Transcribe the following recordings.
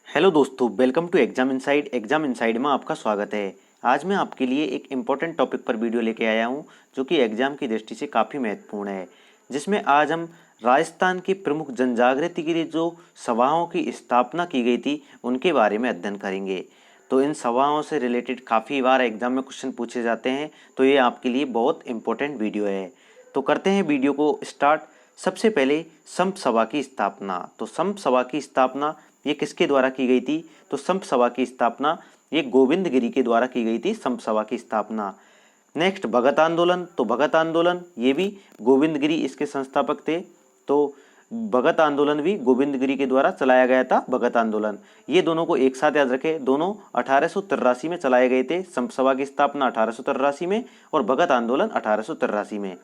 Hello दोस्तों, welcome to exam inside. Exam inside में आपका स्वागत है। आज मैं आपके लिए एक इम्पोर्टेंट टॉपिक पर वीडियो लेके आया हूं जो कि एग्जाम की दृष्टि से काफ़ी महत्वपूर्ण है, जिसमें आज हम राजस्थान की प्रमुख जनजागृति के लिए जो सभाओं की स्थापना की गई थी उनके बारे में अध्ययन करेंगे। तो इन सभाओं से रिलेटेड काफ़ी बार एग्जाम में क्वेश्चन पूछे जाते हैं, तो ये आपके लिए बहुत इंपॉर्टेंट वीडियो है। तो करते हैं वीडियो को स्टार्ट। सबसे पहले संप सभा की स्थापना। तो संप सभा की स्थापना ये किसके द्वारा की गई थी? तो संप सभा की स्थापना ये गोविंद गिरी के द्वारा की गई थी, संप सभा की स्थापना। नेक्स्ट भगत आंदोलन। तो भगत आंदोलन ये भी गोविंद गिरी इसके संस्थापक थे। तो भगत आंदोलन भी गोविंद गिरी के द्वारा चलाया गया था, भगत आंदोलन। ये दोनों को एक साथ याद रखें, दोनों 1883 में चलाए गए थे। संप सभा की स्थापना 1883 में और भगत आंदोलन 1883 में।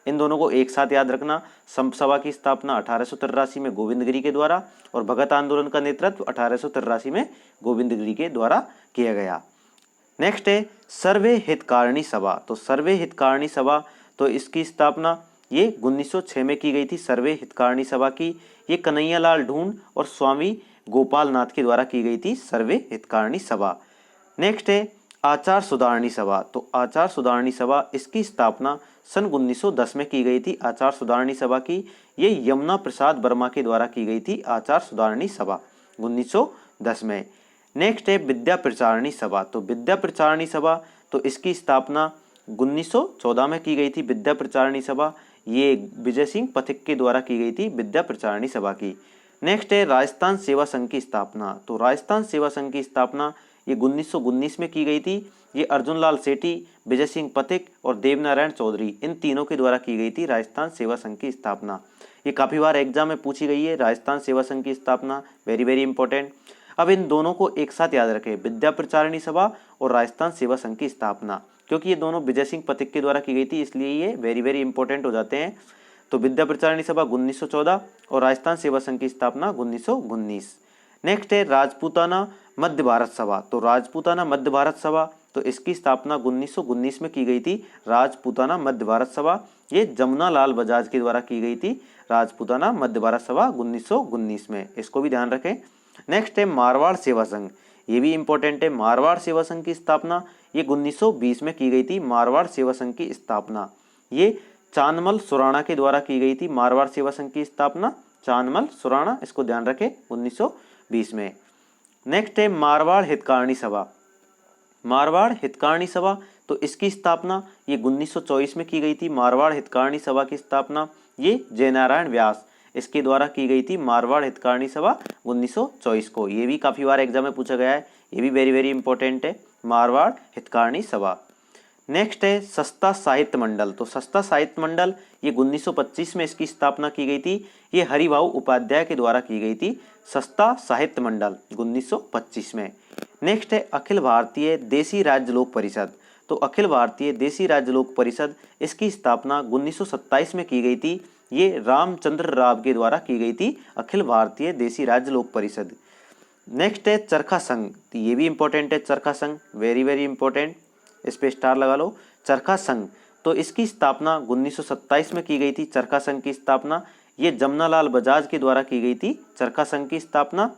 इन दोनों को एक साथ याद रखना। संप सभा की स्थापना 1883 में गोविंद गिरी के द्वारा और भगत आंदोलन का नेतृत्व 1883 में गोविंद गिरी के द्वारा किया गया। नेक्स्ट है सर्वे हितकारिणी सभा। तो सर्वे हितकारिणी सभा, तो इसकी स्थापना ये 1906 में की गई थी। सर्वे हितकारिणी सभा की ये कन्हैयालाल ढूंढ और स्वामी गोपाल नाथ के द्वारा की गई थी, सर्वे हितकारिणी सभा। नेक्स्ट है आचार सुधारणी सभा। तो आचार सुधारणी सभा इसकी स्थापना सन 1910 में की गई थी। आचार सुधारणी सभा की ये यमुना प्रसाद वर्मा के द्वारा की गई थी, आचार सुधारणी सभा 1910 में। नेक्स्ट है विद्या प्रचारणी सभा। तो विद्या प्रचारणी सभा, तो इसकी स्थापना 1914 में की गई थी। विद्या प्रचारणी सभा ये विजय सिंह पथिक के द्वारा की गई थी, विद्या प्रचारणी सभा की। नेक्स्ट है राजस्थान सेवा संघ की स्थापना। तो राजस्थान सेवा संघ की स्थापना ये 1919 में की गई थी। ये अर्जुन लाल सेठी, विजय सिंह पथिक और देवनारायण चौधरी इन तीनों के द्वारा की गई थी राजस्थान सेवा संघ की स्थापना। ये काफ़ी बार एग्जाम में पूछी गई है, राजस्थान सेवा संघ की स्थापना, वेरी वेरी इंपॉर्टेंट। अब इन दोनों को एक साथ याद रखें, विद्या प्रचारिणी सभा और राजस्थान सेवा संघ की स्थापना, क्योंकि ये दोनों विजय सिंह पथिक के द्वारा की गई थी, इसलिए ये वेरी वेरी इंपॉर्टेंट हो जाते हैं। तो विद्या प्रचारिणी सभा 1914 और राजस्थान सेवा संघ की स्थापना 1919। नेक्स्ट है राजपूताना मध्य भारत सभा। तो राजपूताना मध्य भारत सभा, तो इसकी स्थापना 1919 में की गई थी, राजपूताना मध्य भारत सभा। ये जमुना लाल बजाज के द्वारा की गई थी, राजपूताना मध्य भारत सभा 1919 में, इसको भी ध्यान रखें। नेक्स्ट है मारवाड़ सेवा संघ, ये भी इंपॉर्टेंट है। मारवाड़ सेवा संघ की स्थापना ये 1920 में की गई थी, मारवाड़ सेवा संघ की स्थापना ये चांदमल सुराणा के द्वारा की गई थी। मारवाड़ सेवा संघ की स्थापना चांदमल सुराणा, इसको ध्यान रखें, 1920 में। नेक्स्ट है मारवाड़ हितकारिणी सभा। मारवाड़ हितकारिणी सभा, तो इसकी स्थापना ये 1924 में की गई थी। मारवाड़ हितकारिणी सभा की स्थापना ये जयनारायण व्यास इसके द्वारा की गई थी, मारवाड़ हितकारिणी सभा 1924 को। ये भी काफ़ी बार एग्जाम में पूछा गया है, ये भी वेरी वेरी इंपॉर्टेंट है, मारवाड़ हितकारिणी सभा। नेक्स्ट है सस्ता साहित्य मंडल। तो सस्ता साहित्य मंडल ये 1925 में इसकी स्थापना की गई थी। ये हरिभाऊ उपाध्याय के द्वारा की गई थी, सस्ता साहित्य मंडल 1925 में। नेक्स्ट है अखिल भारतीय देसी राज्य लोक परिषद। तो अखिल भारतीय देसी राज्य लोक परिषद इसकी स्थापना 1927 में की गई थी। ये रामचंद्र राव के द्वारा की गई थी, अखिल भारतीय देसी राज्य लोक परिषद। नेक्स्ट है चरखा संघ, तो ये भी इंपॉर्टेंट है, चरखा संघ वेरी वेरी इंपॉर्टेंट, इस पे स्टार लगा लो। चरखा संघ, तो इसकी स्थापना 1927 में की गई थी। चरखा संघ की स्थापना ये जमनालाल बजाज के द्वारा की गई थी, चरखा संघ की स्थापना।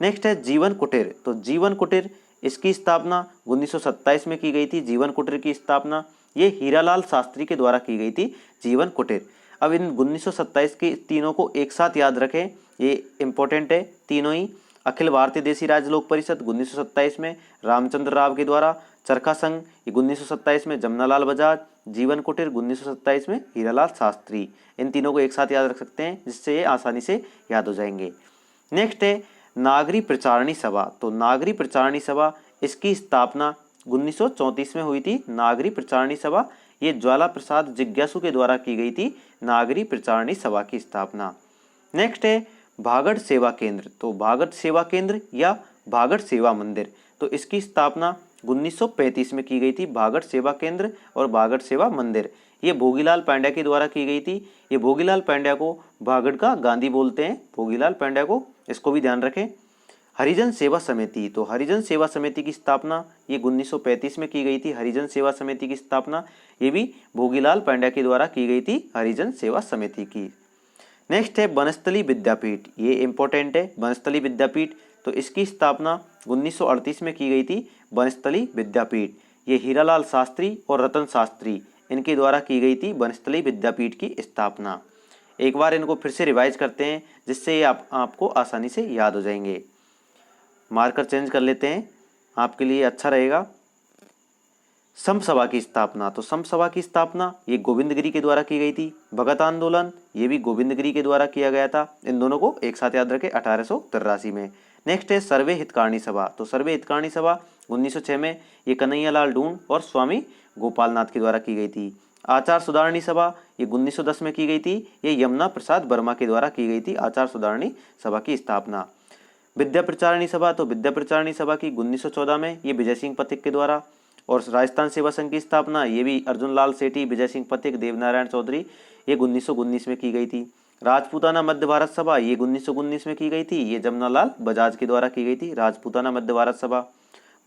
नेक्स्ट है जीवन कुटीर। तो जीवन कुटीर इसकी स्थापना 1927 में की गई थी। जीवन कुटीर की स्थापना ये हीरालाल शास्त्री के द्वारा की गई थी, जीवन कुटीर। अब इन 1927 के तीनों को एक साथ याद रखें, ये इंपॉर्टेंट है तीनों ही। अखिल भारतीय देसी राज्य लोक परिषद 1927 में रामचंद्र राव के द्वारा, चरखा संघ 1927 में जमनालाल बजाज, जीवन कुटीर 1927 में हीरालाल शास्त्री। इन तीनों को एक साथ याद रख सकते हैं, जिससे ये आसानी से याद हो जाएंगे। नेक्स्ट है नागरी प्रचारणी सभा। तो नागरी प्रचारणी सभा इसकी स्थापना 1934 में हुई थी। नागरी प्रचारणी सभा ये ज्वाला प्रसाद जिज्ञासु के द्वारा की गई थी, नागरी प्रचारणी सभा की स्थापना। नेक्स्ट है भागड़ सेवा केंद्र। तो भागड़ सेवा केंद्र या भागड़ सेवा मंदिर, तो इसकी स्थापना 1935 में की गई थी। भागड़ सेवा केंद्र और भागड़ सेवा मंदिर ये भोगीलाल पांड्या के द्वारा की गई थी। ये भोगीलाल पांड्या को भागड़ का गांधी बोलते हैं, भोगीलाल पांड्या को, इसको भी ध्यान रखें। हरिजन सेवा समिति। तो हरिजन सेवा समिति की स्थापना ये 1935 में की गई थी। हरिजन सेवा समिति की स्थापना ये भी भोगीलाल पांड्या के द्वारा की गई थी, हरिजन सेवा समिति की। नेक्स्ट है बनस्थली विद्यापीठ, ये इंपॉर्टेंट है। बनस्थली विद्यापीठ तो इसकी स्थापना 1938 में की गई थी वनस्थली विद्यापीठ। ये हीरालाल शास्त्री और रतन शास्त्री इनके द्वारा की गई थी वनस्थली विद्यापीठ की स्थापना। एक बार इनको फिर से रिवाइज करते हैं जिससे ये आपको आसानी से याद हो जाएंगे। मार्कर चेंज कर लेते हैं, आपके लिए अच्छा रहेगा। सम सभा की स्थापना, तो सम सभा की स्थापना ये गोविंदगिरी के द्वारा की गई थी। भगत आंदोलन ये भी गोविंदगिरी के द्वारा किया गया था। इन दोनों को एक साथ याद रखें 1883 में। नेक्स्ट है सर्वे हितकारिणी सभा, तो सर्वे हितकारिणी सभा 1906 में ये कन्हैयालाल ढूंढ और स्वामी गोपालनाथ के द्वारा की गई थी। आचार सुधारणी सभा ये 1910 में की गई थी। ये यमुना प्रसाद वर्मा के द्वारा की गई थी आचार सुधारणी सभा की स्थापना। विद्या प्रचारिणी सभा, तो विद्या प्रचारिणी सभा की 1914 में ये विजय सिंह पथिक के द्वारा। और राजस्थान सेवा संघ की स्थापना ये भी अर्जुन लाल सेठी, विजय सिंह पथिक, देवनारायण चौधरी ये 1919 में की गई थी। राजपूताना मध्य भारत सभा ये 1919 में की गई थी। ये जमनालाल बजाज के द्वारा की गई थी राजपूताना मध्य भारत सभा।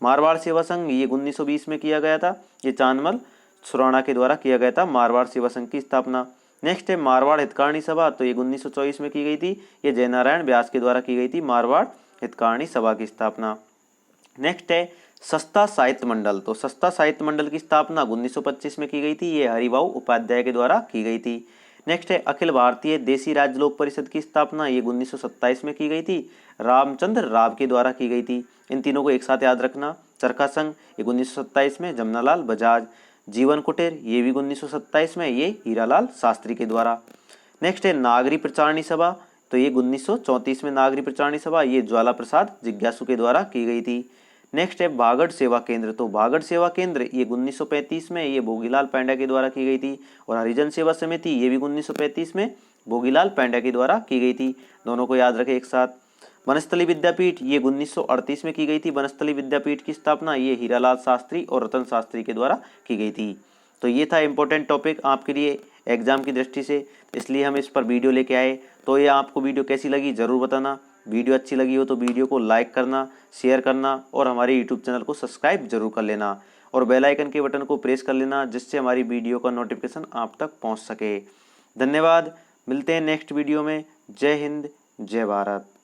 मारवाड़ सेवा संघ ये 1920 में किया गया था। ये चांदमल सुराणा के द्वारा किया गया था मारवाड़ सेवा संघ की स्थापना। नेक्स्ट है मारवाड़ हितकारिणी सभा, तो ये 1924 में की गई थी। ये जयनारायण व्यास के द्वारा की गई थी मारवाड़ हितकारिणी सभा की स्थापना। नेक्स्ट है सस्ता साहित्य मंडल, तो सस्ता साहित्य मंडल की स्थापना 1925 में की गई थी। ये हरिभाऊ उपाध्याय के द्वारा की गई थी। नेक्स्ट है अखिल भारतीय देसी राज्य लोक परिषद की स्थापना ये 1927 में की गई थी। रामचंद्र राव के द्वारा की गई थी। इन तीनों को एक साथ याद रखना। चरखा संघ ये 1927 में जमनालाल बजाज। जीवन कुटीर ये भी 1927 में ये हीरालाल शास्त्री के द्वारा। नेक्स्ट है नागरी प्रचारणी सभा, तो ये 1934 में नागरी प्रचारणी सभा ये ज्वाला प्रसाद जिज्ञासु के द्वारा की गई थी। नेक्स्ट है बागड़ सेवा केंद्र, तो बागड़ सेवा केंद्र ये 1935 में ये भोगीलाल पांड्या के द्वारा की गई थी। और हरिजन सेवा समिति ये भी 1935 में भोगीलाल पांड्या के द्वारा की गई थी। दोनों को याद रखें एक साथ। वनस्थली विद्यापीठ ये 1938 में की गई थी। वनस्थली विद्यापीठ की स्थापना ये हीरालाल शास्त्री और रतन शास्त्री के द्वारा की गई थी। तो ये था इम्पोर्टेंट टॉपिक आपके लिए एग्जाम की दृष्टि से, इसलिए हम इस पर वीडियो लेके आए। तो ये आपको वीडियो कैसी लगी ज़रूर बताना। वीडियो अच्छी लगी हो तो वीडियो को लाइक करना, शेयर करना और हमारे यूट्यूब चैनल को सब्सक्राइब जरूर कर लेना और बेल आइकन के बटन को प्रेस कर लेना जिससे हमारी वीडियो का नोटिफिकेशन आप तक पहुंच सके। धन्यवाद, मिलते हैं नेक्स्ट वीडियो में। जय हिंद, जय भारत।